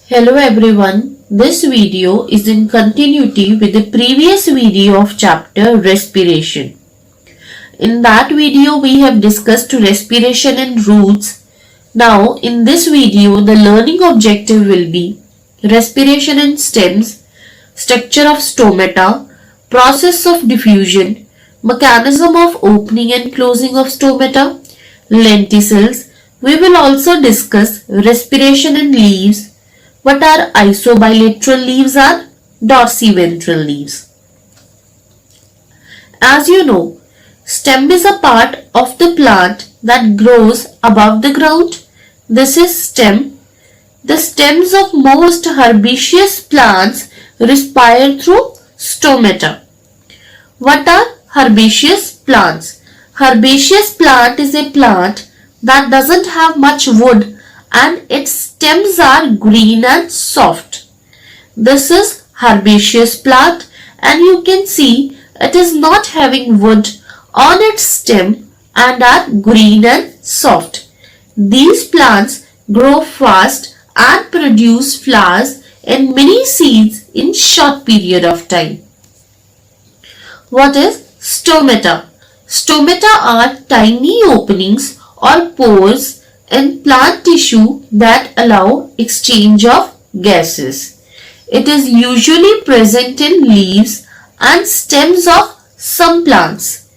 Hello everyone, this video is in continuity with the previous video of chapter respiration. In that video we have discussed respiration and roots. Now in this video the learning objective will be respiration and stems, structure of stomata, process of diffusion, mechanism of opening and closing of stomata, lenticels. We will also discuss respiration and leaves. What are isobilateral leaves and dorsiventral leaves? As you know, stem is a part of the plant that grows above the ground. This is stem. The stems of most herbaceous plants respire through stomata. What are herbaceous plants? Herbaceous plant is a plant that doesn't have much wood and its stems are green and soft. This is herbaceous plant and you can see it is not having wood on its stem and are green and soft. These plants grow fast and produce flowers and many seeds in short period of time. What is stomata? Stomata are tiny openings or pores in plant tissue that allow exchange of gases. It is usually present in leaves and stems of some plants.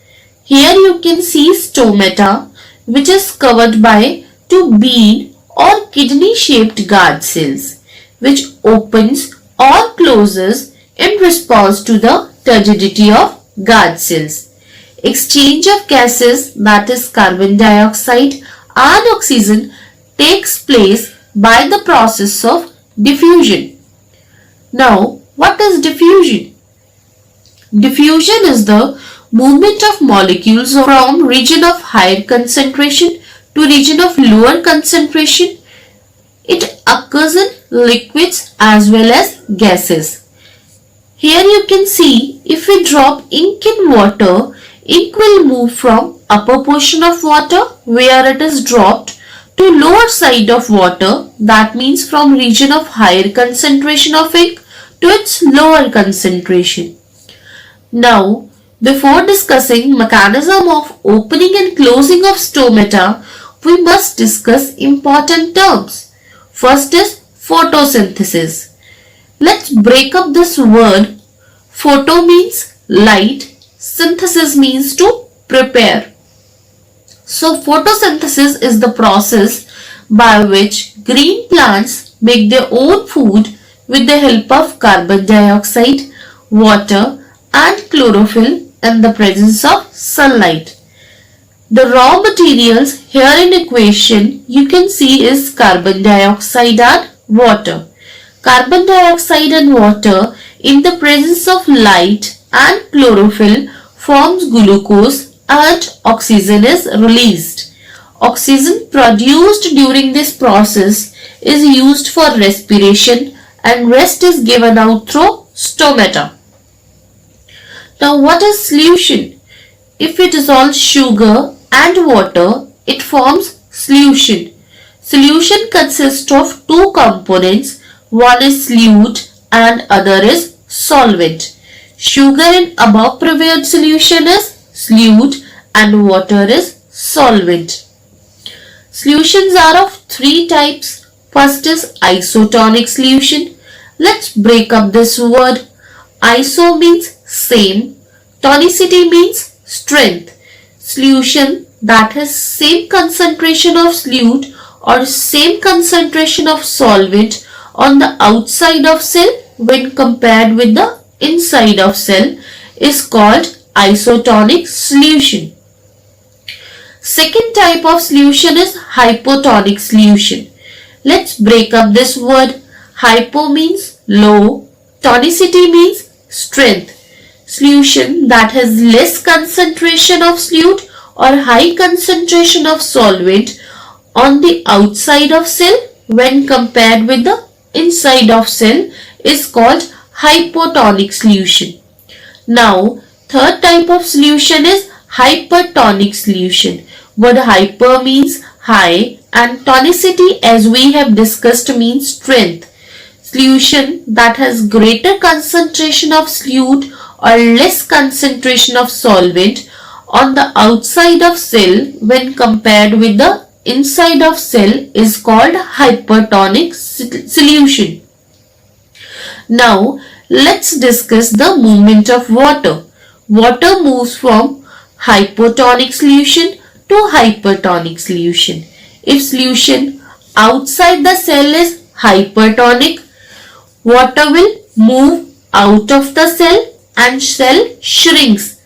Here you can see stomata, which is covered by two bean or kidney shaped guard cells, which opens or closes in response to the turgidity of guard cells. Exchange of gases, that is carbon dioxide and oxygen, takes place by the process of diffusion. Now, what is diffusion? Diffusion is the movement of molecules from region of higher concentration to region of lower concentration. It occurs in liquids as well as gases. Here you can see if we drop ink in water, ink will move from upper portion of water where it is dropped to lower side of water, that means from region of higher concentration of ink to its lower concentration. Now, before discussing mechanism of opening and closing of stomata, we must discuss important terms. First is photosynthesis. Let's break up this word. Photo means light, synthesis means to prepare. So photosynthesis is the process by which green plants make their own food with the help of carbon dioxide, water and chlorophyll in the presence of sunlight. The raw materials here in equation you can see is carbon dioxide and water. Carbon dioxide and water in the presence of light and chlorophyll forms glucose and oxygen is released. Oxygen produced during this process is used for respiration and rest is given out through stomata. Now what is solution? If we dissolve sugar and water, it forms solution. Solution consists of two components, one is solute and other is solvent. Sugar in above prepared solution is solute and water is solvent. Solutions are of three types. First is isotonic solution. Let's break up this word. Iso means same, tonicity means strength. Solution that has same concentration of solute or same concentration of solvent on the outside of cell when compared with the inside of cell is called isotonic solution. Second type of solution is hypotonic solution. Let's break up this word. Hypo means low, tonicity means strength. Solution that has less concentration of solute or high concentration of solvent on the outside of cell when compared with the inside of cell is called hypotonic solution. Now, third type of solution is hypertonic solution. Word hyper means high and tonicity, as we have discussed, means strength. solution that has greater concentration of solute or less concentration of solvent on the outside of cell when compared with the inside of cell is called hypertonic solution. Now let's discuss the movement of water. Water moves from hypotonic solution to hypertonic solution. If solution outside the cell is hypertonic, water will move out of the cell and cell shrinks,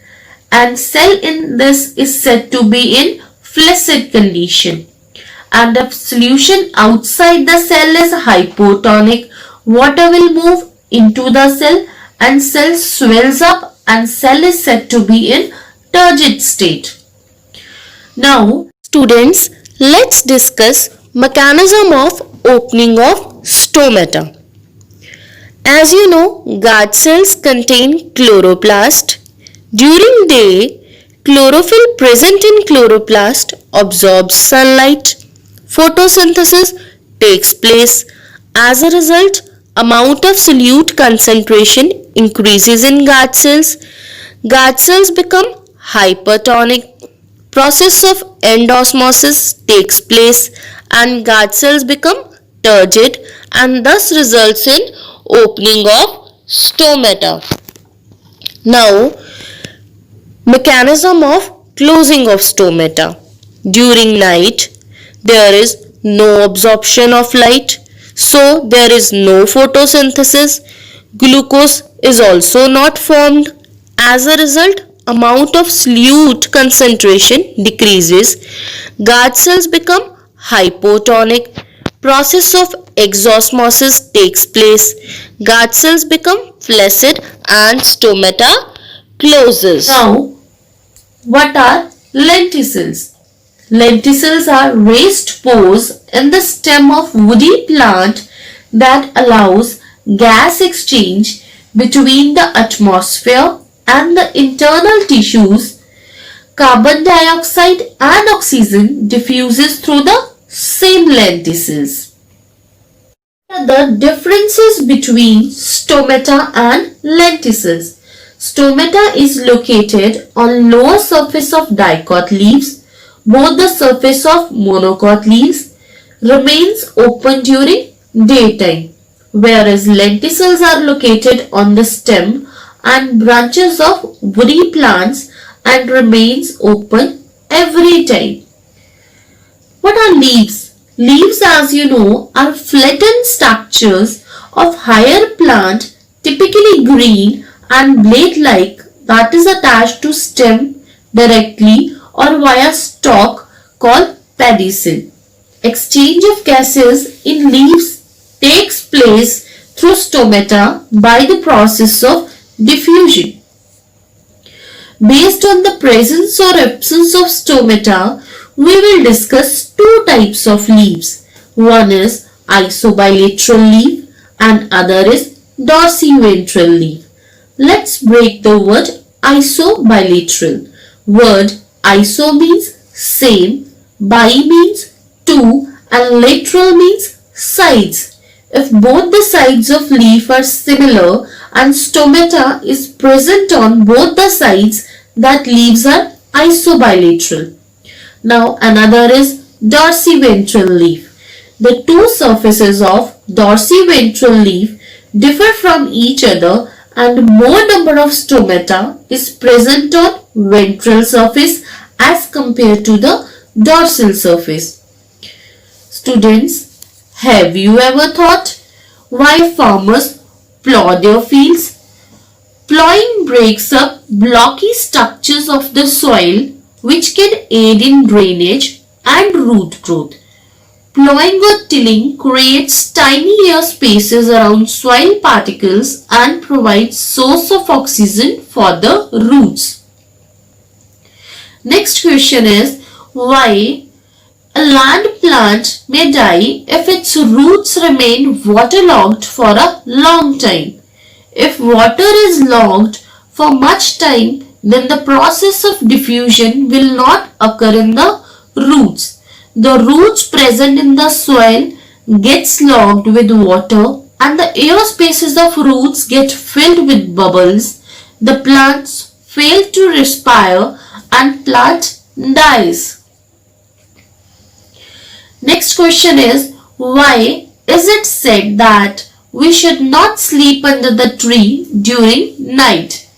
and cell in this is said to be in flaccid condition. And if solution outside the cell is hypotonic, water will move into the cell and cell swells up and cell is said to be in turgid state. Now students, let's discuss mechanism of opening of stomata. As you know, guard cells contain chloroplast. During day, chlorophyll present in chloroplast absorbs sunlight. Photosynthesis takes place. As a result, amount of solute concentration increases in guard cells. Guard cells become hypertonic. Process of endosmosis takes place and guard cells become turgid and thus results in opening of stomata. Now, mechanism of closing of stomata. During night, there is no absorption of light, so there is no photosynthesis. Glucose is also not formed. As a result, amount of solute concentration decreases. Guard cells become hypotonic. Process of exosmosis takes place. Guard cells become flaccid and stomata closes. Now, what are lenticels? Lenticels are raised pores in the stem of woody plant that allows gas exchange between the atmosphere and the internal tissues. Carbon dioxide and oxygen diffuses through the same lenticels. The differences between stomata and lenticels. Stomata is located on lower surface of dicot leaves. Both the surface of monocot leaves remains open during daytime, whereas lenticels are located on the stem and branches of woody plants and remains open every time. What are leaves? Leaves, as you know, are flattened structures of higher plant, typically green and blade-like, that is attached to stem directly or via stalk called pedicel. Exchange of gases in leaves takes place through stomata by the process of diffusion. Based on the presence or absence of stomata, we will discuss two types of leaves. One is isobilateral leaf and other is dorsiventral leaf. Let's break the word isobilateral. Word iso means same, bi means two and lateral means sides. If both the sides of leaf are similar and stomata is present on both the sides, that leaves are isobilateral. Now another is dorsiventral leaf. The two surfaces of dorsiventral leaf differ from each other and more number of stomata is present on ventral surface as compared to the dorsal surface. Students, have you ever thought why farmers plow their fields? Plowing breaks up blocky structures of the soil which can aid in drainage and root growth. Plowing or tilling creates tiny air spaces around soil particles and provides source of oxygen for the roots. Next question is, why a land plant may die if its roots remain waterlogged for a long time. If water is logged for much time, then the process of diffusion will not occur in the roots. The roots present in the soil gets logged with water and the air spaces of roots get filled with bubbles, the plants fail to respire and plant dies. Next question is, why is it said that we should not sleep under the tree during night?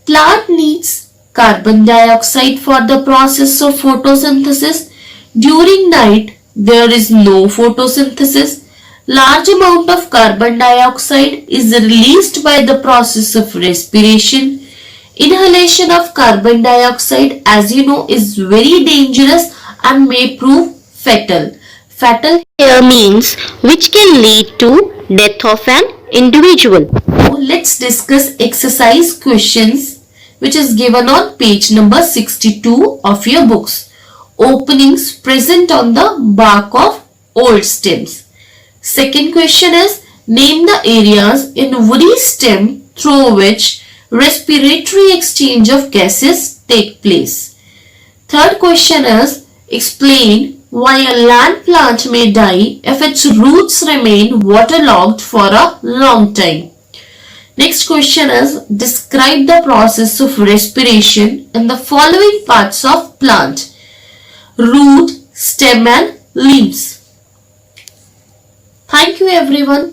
Plant needs carbon dioxide for the process of photosynthesis. During night, there is no photosynthesis. Large amount of carbon dioxide is released by the process of respiration. Inhalation of carbon dioxide, as you know, is very dangerous and may prove fatal. Fatal here means which can lead to death of an individual. Now let's discuss exercise questions which is given on page number 62 of your books. Openings present on the bark of old stems. Second question is, name the areas in woody stem through which respiratory exchange of gases take place. Third question is, explain why a land plant may die if its roots remain waterlogged for a long time. Next question is, describe the process of respiration in the following parts of plant: root, stem and leaves. Thank you everyone.